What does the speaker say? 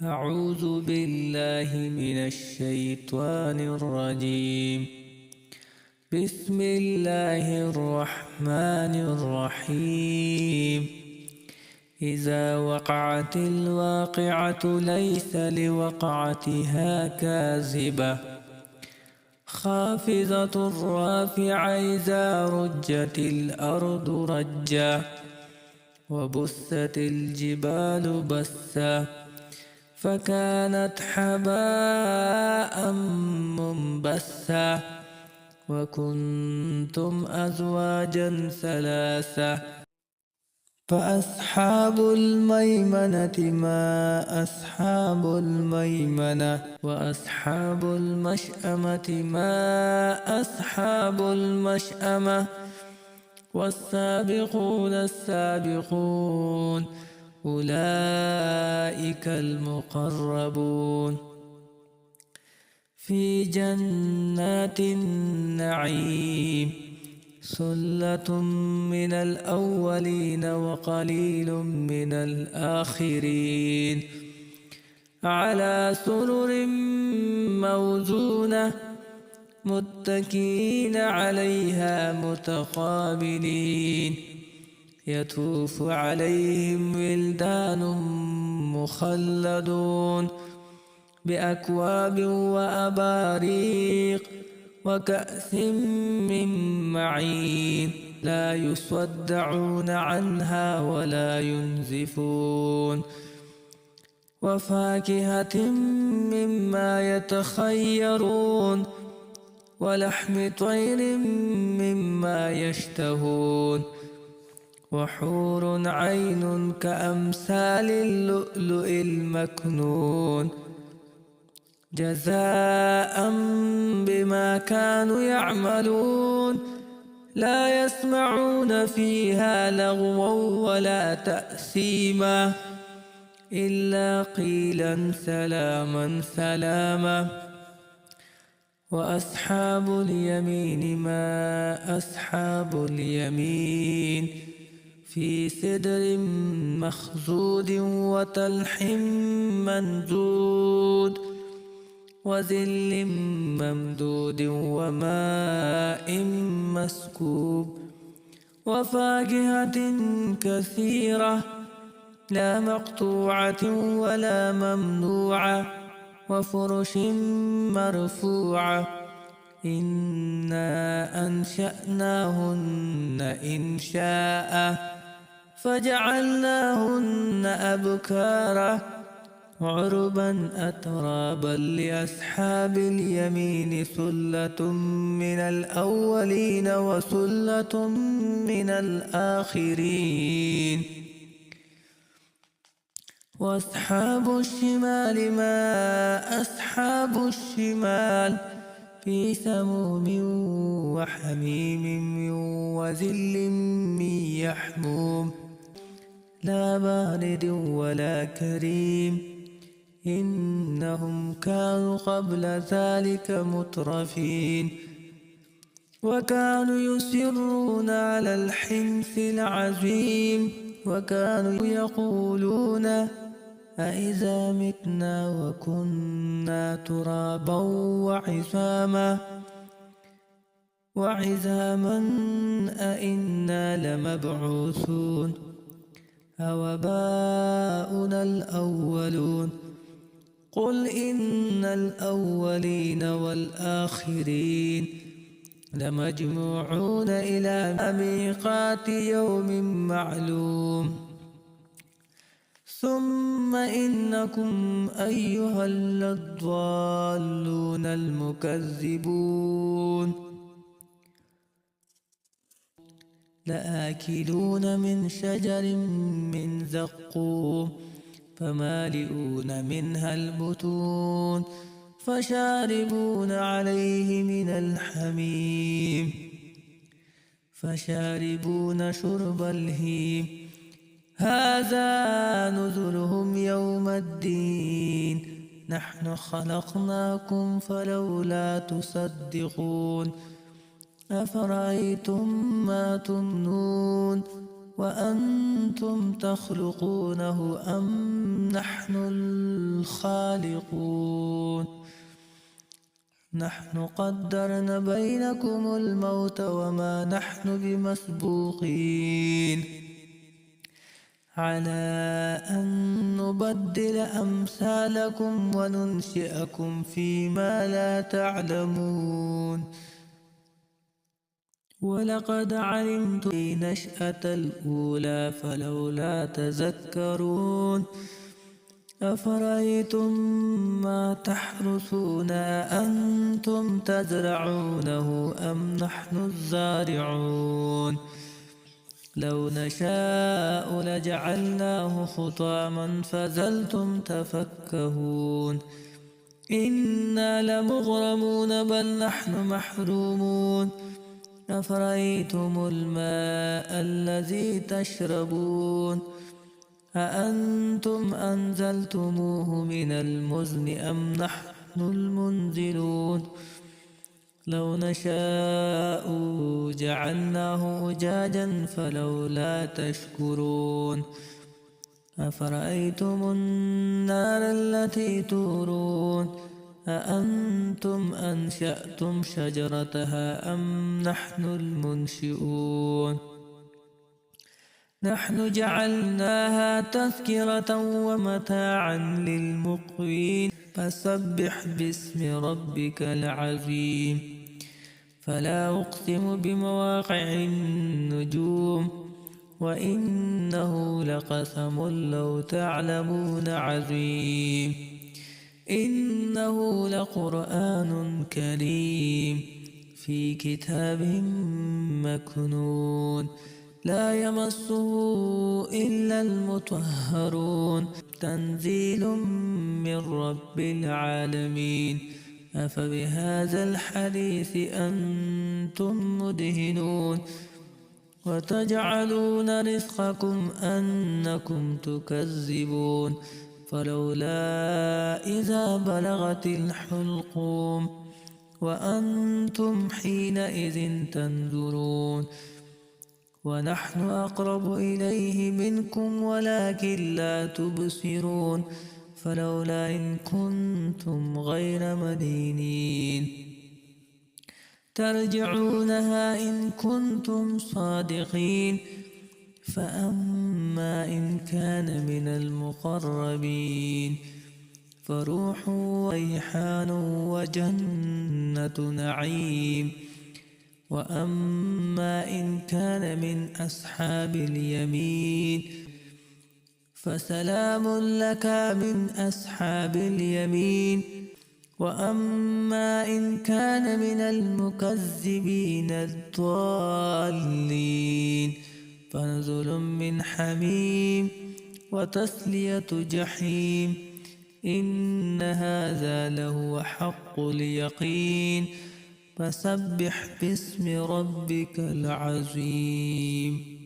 أعوذ بالله من الشيطان الرجيم. بسم الله الرحمن الرحيم. إذا وقعت الواقعة ليس لوقعتها كاذبة خافضة رافعة إذا رجت الأرض رجا وبست الجبال بسا فكانت حباء منبثا وكنتم أزواجا ثلاثا فأصحاب الميمنة ما أصحاب الميمنة وأصحاب المشأمة ما أصحاب المشأمة والسابقون السابقون أولئك المقربون في جنات النعيم ثلة من الأولين وقليل من الآخرين على سرر موزونة متكئين عليها متقابلين يطوف عليهم ولدان مخلدون بأكواب وأباريق وكأس من معين لا يصدعون عنها ولا ينزفون وفاكهة مما يتخيرون ولحم طير مما يشتهون وحور عين كأمثال اللؤلؤ المكنون جزاء بما كانوا يعملون لا يسمعون فيها لغوا ولا تأثيما إلا قيلا سلاما سلاما وأصحاب اليمين ما أصحاب اليمين في سدر مخضود وطلح منضود وظل ممدود وماء مسكوب وفاكهة كثيرة لا مقطوعة ولا ممنوعة وفرش مرفوعة إنا أنشأناهن إنشاء فجعلناهن أبكارا عربا أترابا لأصحاب اليمين ثلة من الأولين وثلة من الآخرين وأصحاب الشمال ما أصحاب الشمال في سموم وحميم وظل من يحموم لا بارد ولا كريم إنهم كانوا قبل ذلك مترفين وكانوا يصرون على الحنث العظيم وكانوا يقولون أإذا متنا وكنا ترابا وعظاما أإنا لمبعوثون أوآباؤنا الأولون قل إن الأولين والآخرين لمجموعون إلى ميقات يوم معلوم ثم إنكم أيها الضالون المكذبون لآكلون من شجر من زقوم فمالئون منها البطون فشاربون عليه من الحميم فشاربون شرب الهيم هذا نزلهم يوم الدين نحن خلقناكم فلولا تصدقون أفرأيتم ما تمنون وأنتم تخلقونه أم نحن الخالقون نحن قدرنا بينكم الموت وما نحن بمسبوقين على أن نبدل أمثالكم وننشئكم فيما لا تعلمون ولقد علمتم النشأة الأولى فلولا تذكرون أفرأيتم ما تحرثون أأنتم تزرعونه أم نحن الزارعون لو نشاء لجعلناه حطاما فظلتم تفكهون إنا لمغرمون بل نحن محرومون أفرأيتم الماء الذي تشربون أأنتم أنزلتموه من المزن أم نحن المنزلون لو نشاء جعلناه أجاجا فلولا تشكرون أفرأيتم النار التي تورون أأنتم أنشأتم شجرتها أم نحن المنشئون نحن جعلناها تذكرة ومتاعا للمقوين فسبح باسم ربك العظيم فلا أقسم بمواقع النجوم وإنه لقسم لو تعلمون عظيم إنه لقرآن كريم في كتاب مكنون لا يمسه إلا المطهرون تنزيل من رب العالمين أفبهذا الحديث أنتم مدهنون وتجعلون رزقكم أنكم تكذبون فلولا إذا بلغت الحلقوم وأنتم حينئذ تنظرون ونحن أقرب إليه منكم ولكن لا تبصرون فلولا إن كنتم غير مدينين ترجعونها إن كنتم صادقين فأما إن كان من المقربين فروح وريحان وجنة نعيم وأما إن كان من أصحاب اليمين فسلام لك من أصحاب اليمين وأما إن كان من المكذبين الضالين فنزل من حميم وتسلية جحيم إن هذا لهو حق اليقين فسبح باسم ربك العظيم